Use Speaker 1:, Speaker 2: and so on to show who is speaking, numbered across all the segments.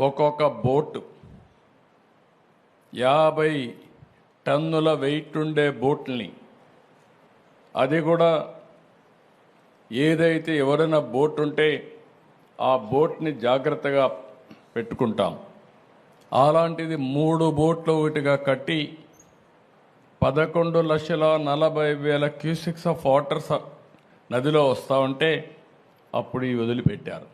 Speaker 1: ఒక్కొక్క బోటు 50 టన్నుల వెయిట్ ఉండే బోట్ని, అది కూడా ఏదైతే ఎవరైనా బోట్ ఉంటే ఆ బోట్ని జాగ్రత్తగా పెట్టుకుంటాం. అలాంటిది 3 బోట్లు ఒకటిగా కట్టి 11,40,000 క్యూసిక్స్ ఆఫ్ వాటర్ నదిలో వస్తూ ఉంటే అప్పుడు ఈ వదిలిపెట్టారు.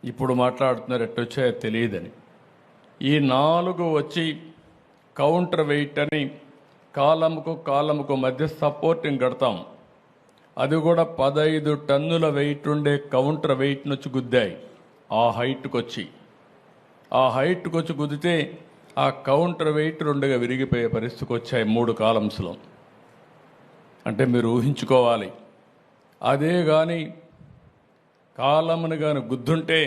Speaker 1: ఇప్పుడు మాట్లాడుతున్నారు ఎట్టొచ్చాయో తెలియదని. ఈ 4 వచ్చి కౌంటర్ వెయిట్ అని కాలంకు మధ్య సపోర్టింగ్ కడతాం. అది కూడా 15 టన్నుల వెయిట్ ఉండే కౌంటర్ వెయిట్ నుంచి గుద్దాయి. ఆ హైట్కి వచ్చి గుద్దితే ఆ కౌంటర్ వెయిట్ 2గా విరిగిపోయే పరిస్థితికి వచ్చాయి 3 కాలమ్స్లో. అంటే మీరు ఊహించుకోవాలి, అదే కానీ కాలమ్ని కానీ గుద్దుంటే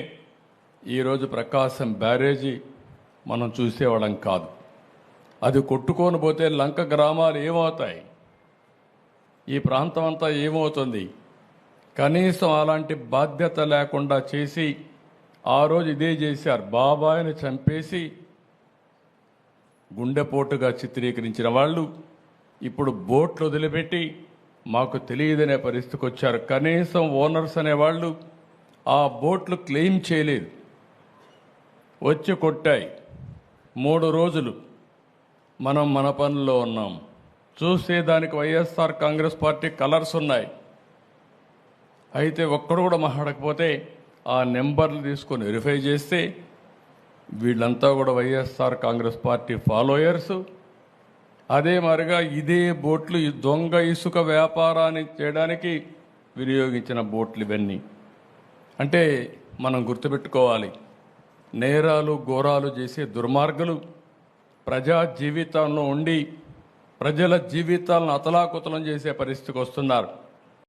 Speaker 1: ఈరోజు ప్రకాశం బ్యారేజీ మనం చూసేవాళ్ళం కాదు. అది కొట్టుకొని పోతే లంక గ్రామాలు ఏమవుతాయి, ఈ ప్రాంతం అంతా ఏమవుతుంది? కనీసం అలాంటి బాధ్యత లేకుండా చేసి ఆ రోజు ఇదే చేశారు. బాబాయిని చంపేసి గుండెపోటుగా చిత్రీకరించిన వాళ్ళు ఇప్పుడు బోట్లు వదిలిపెట్టి మాకు తెలియదనే పరిస్థితికి వచ్చారు. కనీసం ఓనర్స్ అనేవాళ్ళు ఆ బోట్లు క్లెయిమ్ చేయలేదు, వచ్చి కొట్టాయి. 3 రోజులు మనం మన పనుల్లో ఉన్నాం. చూస్తే దానికి వైఎస్ఆర్ కాంగ్రెస్ పార్టీ కలర్స్ ఉన్నాయి. అయితే ఒక్కడు కూడా మాట్లాడకపోతే ఆ నెంబర్లు తీసుకొని వెరిఫై చేస్తే వీళ్ళంతా కూడా వైఎస్ఆర్ కాంగ్రెస్ పార్టీ ఫాలోయర్స్. అదే మరిగా ఇదే బోట్లు ఈ దొంగ ఇసుక వ్యాపారాన్ని చేయడానికి వినియోగించిన బోట్లు ఇవన్నీ. అంటే మనం గుర్తుపెట్టుకోవాలి, నేరాలు ఘోరాలు చేసే దుర్మార్గులు ప్రజా జీవితంలో ఉండి ప్రజల జీవితాలను అతలాకుతలం చేసే పరిస్థితికి వస్తున్నారు.